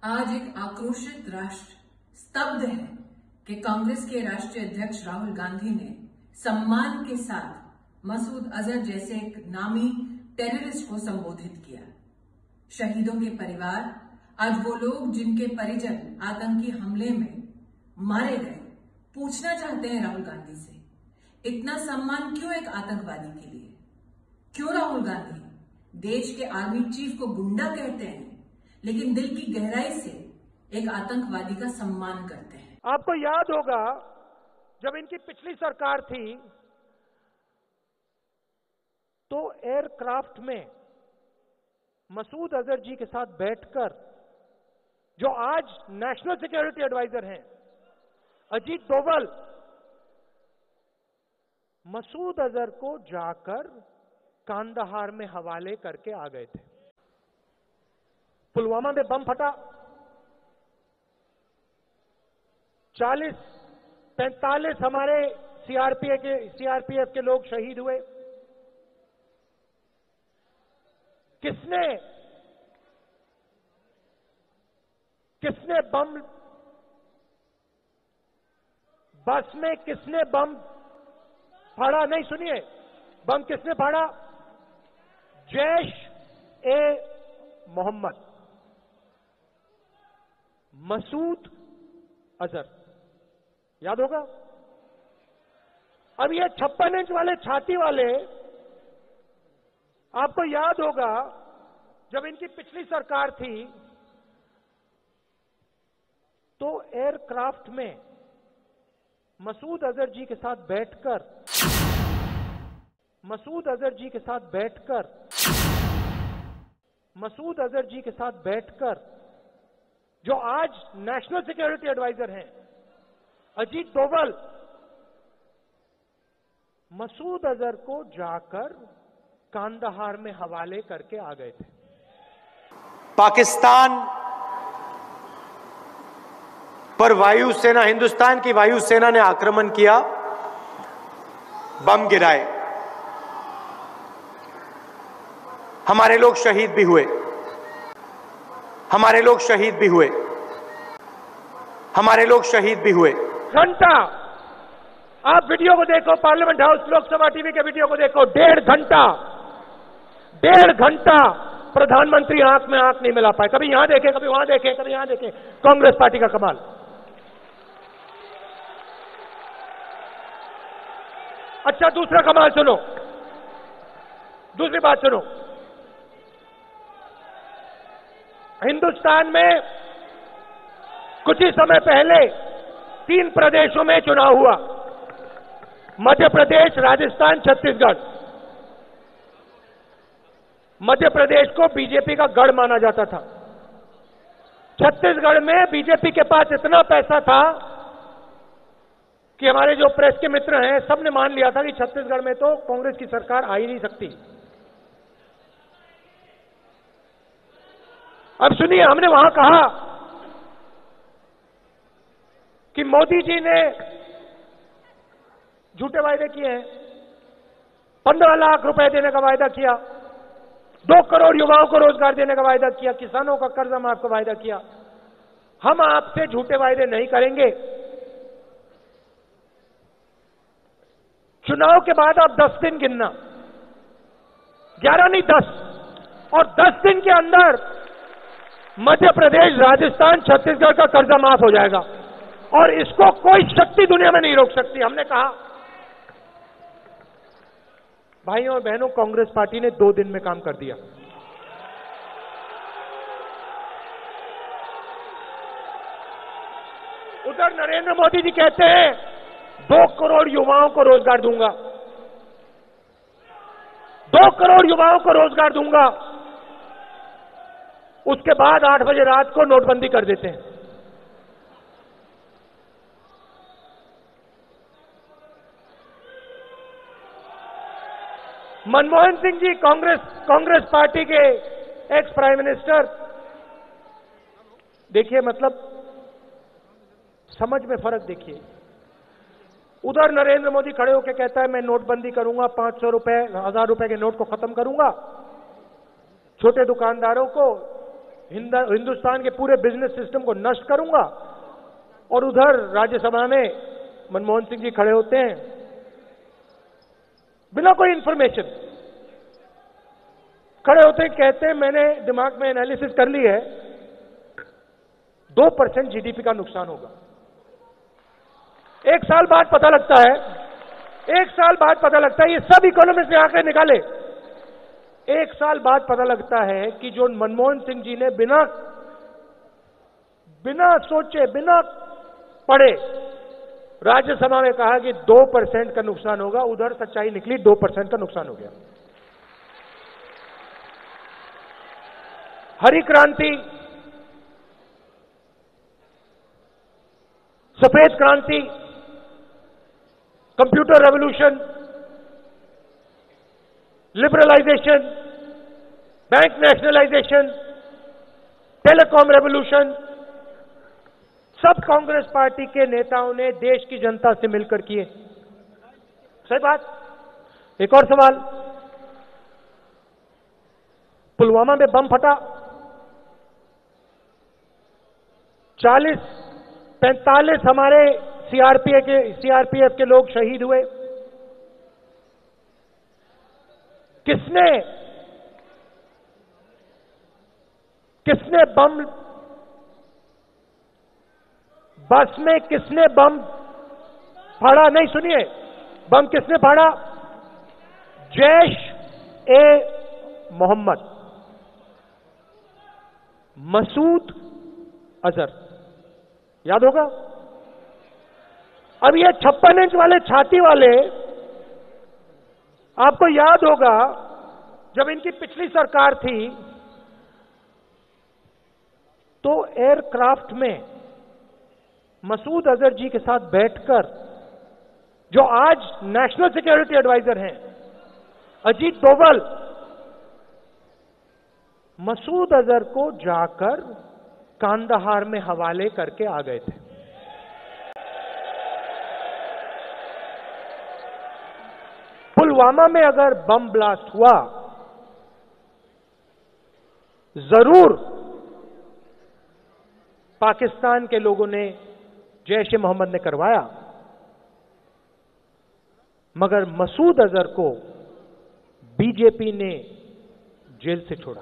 आज एक आक्रोशित राष्ट्र स्तब्ध है कि कांग्रेस के राष्ट्रीय अध्यक्ष राहुल गांधी ने सम्मान के साथ मसूद अजहर जैसे एक नामी टेररिस्ट को संबोधित किया। शहीदों के परिवार, आज वो लोग जिनके परिजन आतंकी हमले में मारे गए, पूछना चाहते हैं राहुल गांधी से, इतना सम्मान क्यों एक आतंकवादी के लिए? क्यों राहुल गांधी देश के आर्मी चीफ को गुंडा कहते हैं लेकिन दिल की गहराई से एक आतंकवादी का सम्मान करते हैं? आपको याद होगा जब इनकी पिछली सरकार थी तो एयरक्राफ्ट में मसूद अजहर जी के साथ बैठकर, जो आज नेशनल सिक्योरिटी एडवाइजर हैं अजीत डोभाल, मसूद अजहर को जाकर कांदाहार में हवाले करके आ गए थे। पुलवामा में बम फटा, 40-45 हमारे सीआरपीएफ के लोग शहीद हुए। किसने बम, बस में किसने बम फाड़ा? नहीं, सुनिए, बम किसने फाड़ा? जैश-ए-मोहम्मद, मसूद अजहर, याद होगा। अब ये 56 इंच वाले छाती वाले, आपको याद होगा जब इनकी पिछली सरकार थी तो एयरक्राफ्ट में मसूद अजहर जी के साथ बैठकर जो आज नेशनल सिक्योरिटी एडवाइजर हैं अजीत डोभाल, मसूद अजहर को जाकर कांदाहार में हवाले करके आ गए थे। पाकिस्तान पर वायुसेना, हिंदुस्तान की वायुसेना ने आक्रमण किया, बम गिराए, हमारे लोग शहीद भी हुए। घंटा आप वीडियो को देखो, पार्लियामेंट हाउस लोकसभा टीवी के वीडियो को देखो, 1.5 घंटा प्रधानमंत्री आंख में आंख नहीं मिला पाए। कभी यहां देखे, कभी वहां देखे, कभी यहां देखे। कांग्रेस पार्टी का कमाल। अच्छा, दूसरा कमाल सुनो, दूसरी बात सुनो। हिंदुस्तान में कुछ ही समय पहले 3 प्रदेशों में चुनाव हुआ, मध्य प्रदेश, राजस्थान, छत्तीसगढ़। मध्य प्रदेश को बीजेपी का गढ़ माना जाता था। छत्तीसगढ़ में बीजेपी के पास इतना पैसा था कि हमारे जो प्रेस के मित्र हैं सबने मान लिया था कि छत्तीसगढ़ में तो कांग्रेस की सरकार आ ही नहीं सकती। अब सुनिए, हमने वहां कहा कि मोदी जी ने झूठे वायदे किए हैं, 15 लाख रुपए देने का वायदा किया, 2 करोड़ युवाओं को रोजगार देने का वायदा किया, किसानों का कर्जा माफ का वायदा किया। हम आपसे झूठे वायदे नहीं करेंगे। चुनाव के बाद आप 10 दिन गिनना, 11 नहीं 10, और 10 दिन के अंदर मध्य प्रदेश, राजस्थान, छत्तीसगढ़ का कर्जा माफ हो जाएगा और इसको कोई शक्ति दुनिया में नहीं रोक सकती। हमने कहा, भाइयों और बहनों, कांग्रेस पार्टी ने 2 दिन में काम कर दिया। उधर नरेंद्र मोदी जी कहते हैं 2 करोड़ युवाओं को रोजगार दूंगा, 2 करोड़ युवाओं को रोजगार दूंगा। उसके बाद 8 बजे रात को नोटबंदी कर देते हैं। मनमोहन सिंह जी, कांग्रेस पार्टी के एक्स प्राइम मिनिस्टर, देखिए, मतलब समझ में फर्क देखिए। उधर नरेंद्र मोदी खड़े होकर कहता है मैं नोटबंदी करूंगा, 500 रुपए, 1000 रुपए के नोट को खत्म करूंगा, छोटे दुकानदारों को हिंदुस्तान के पूरे बिजनेस सिस्टम को नष्ट करूंगा। और उधर राज्यसभा में मनमोहन सिंह जी खड़े होते हैं बिना कोई इंफॉर्मेशन, खड़े होते हैं, कहते हैं मैंने दिमाग में एनालिसिस कर ली है, 2% जीडीपी का नुकसान होगा। एक साल बाद पता लगता है, ये सब इकोनॉमिस्ट ने आंकड़े निकाले, एक साल बाद पता लगता है कि जो मनमोहन सिंह जी ने बिना सोचे, बिना पढ़े राज्यसभा में कहा कि 2% का नुकसान होगा, उधर सच्चाई निकली 2% का नुकसान हो गया। हरी क्रांति, सफेद क्रांति, computer revolution, liberalisation, bank nationalisation, telecom revolution, सब कांग्रेस पार्टी के नेताओं ने देश की जनता से मिलकर किए। सही बात। एक और सवाल, पुलवामा में बम फटा, 45 हमारे सीआरपीएफ के लोग शहीद हुए। किसने बम, बस में किसने बम फाड़ा? नहीं, सुनिए, बम किसने फाड़ा? जैश-ए-मोहम्मद, मसूद अजहर, याद होगा। अब ये 56 इंच वाले छाती वाले, आपको याद होगा जब इनकी पिछली सरकार थी तो एयरक्राफ्ट में मसूद अजहर जी के साथ बैठकर, जो आज नेशनल सिक्योरिटी एडवाइजर हैं अजीत डोभाल, मसूद अजहर को जाकर कांदाहार में हवाले करके आ गए थे। पुलवामा में अगर बम ब्लास्ट हुआ, जरूर पाकिस्तान के लोगों ने, जैश-ए-मोहम्मद ने करवाया, मगर मसूद अजहर को बीजेपी ने जेल से छोड़ा।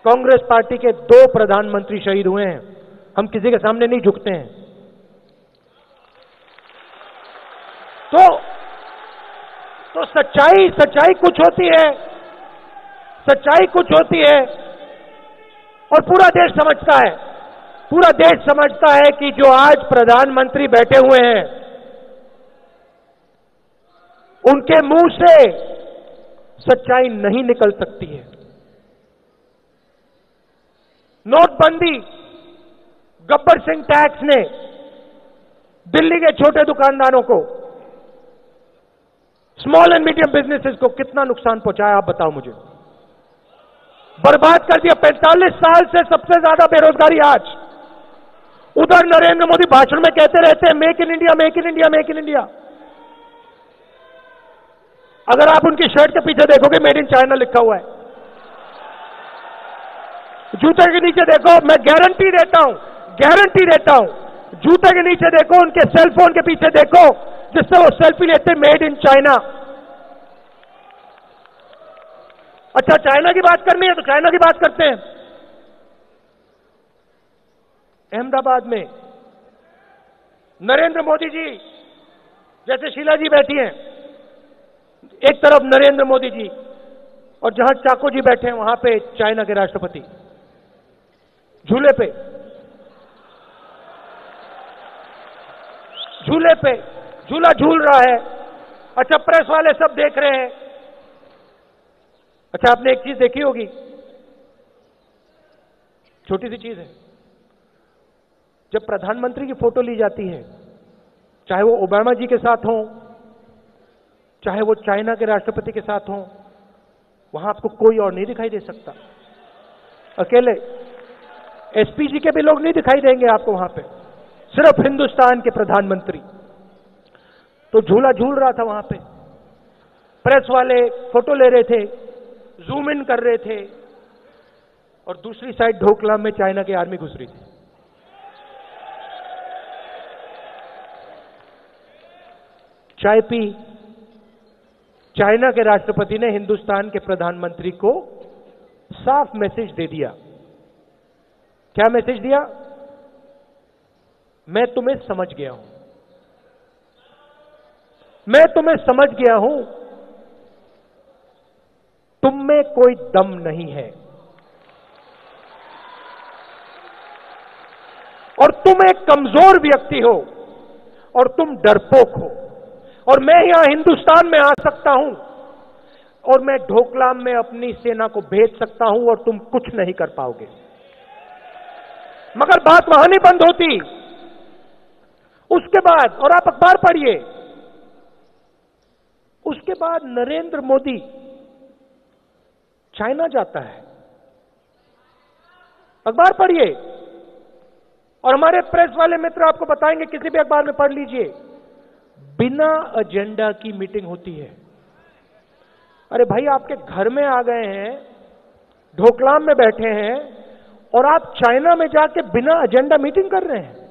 कांग्रेस पार्टी के 2 प्रधानमंत्री शहीद हुए हैं, हम किसी के सामने नहीं झुकते हैं। तो सच्चाई कुछ होती है, और पूरा देश समझता है कि जो आज प्रधानमंत्री बैठे हुए हैं उनके मुंह से सच्चाई नहीं निकल सकती है। नोटबंदी, गब्बर सिंह टैक्स ने दिल्ली के छोटे दुकानदारों को, स्मॉल एंड मीडियम बिजनेसेस को कितना नुकसान पहुंचाया, आप बताओ मुझे। बर्बाद कर दिया। 45 साल से सबसे ज्यादा बेरोजगारी आज। उधर नरेंद्र मोदी भाषण में कहते रहते हैं make in India, make in India, make in India. अगर आप उनकी शर्ट के पीछे देखोगे मेड इन चाइना लिखा हुआ है। जूते के नीचे देखो, मैं गारंटी देता हूं, जूते के नीचे देखो, उनके सेलफोन के पीछे देखो जिससे वो सेल्फी लेते मेड इन चाइना। अच्छा, चाइना की बात करनी है तो चाइना की बात करते हैं। अहमदाबाद में नरेंद्र मोदी जी, जैसे शीला जी बैठी हैं, एक तरफ नरेंद्र मोदी जी और जहां चाको जी बैठे हैं वहां पे चाइना के राष्ट्रपति झूले पे झूला झूल रहा है। अच्छा, प्रेस वाले सब देख रहे हैं। अच्छा, आपने एक चीज देखी होगी, छोटी सी चीज है, जब प्रधानमंत्री की फोटो ली जाती है, चाहे वो ओबामा जी के साथ हो, चाहे वो चाइना के राष्ट्रपति के साथ हो, वहां आपको कोई और नहीं दिखाई दे सकता। अकेले एसपीजी के भी लोग नहीं दिखाई देंगे आपको वहां पे, सिर्फ हिंदुस्तान के प्रधानमंत्री। तो झूला झूल रहा था वहां पे। प्रेस वाले फोटो ले रहे थे, जूम इन कर रहे थे, और दूसरी साइड ढोकलाम में चाइना की आर्मी घुस रही थी। चाय पी। चाइना के राष्ट्रपति ने हिंदुस्तान के प्रधानमंत्री को साफ मैसेज दे दिया। क्या मैसेज दिया? मैं तुम्हें समझ गया हूं, मैं तुम्हें समझ गया हूं, तुम में कोई दम नहीं है और तुम एक कमजोर व्यक्ति हो और तुम डरपोक हो, और मैं यहां हिंदुस्तान में आ सकता हूं और मैं ढोकलाम में अपनी सेना को भेज सकता हूं और तुम कुछ नहीं कर पाओगे। मगर बात वहां नहीं बंद होती। उसके बाद, और आप अखबार पढ़िए, उसके बाद नरेंद्र मोदी चाइना जाता है। अखबार पढ़िए, और हमारे प्रेस वाले मित्र आपको बताएंगे, किसी भी अखबार में पढ़ लीजिए, बिना एजेंडा की मीटिंग होती है। अरे भाई, आपके घर में आ गए हैं, ढोकलाम में बैठे हैं, और आप चाइना में जाके बिना एजेंडा मीटिंग कर रहे हैं।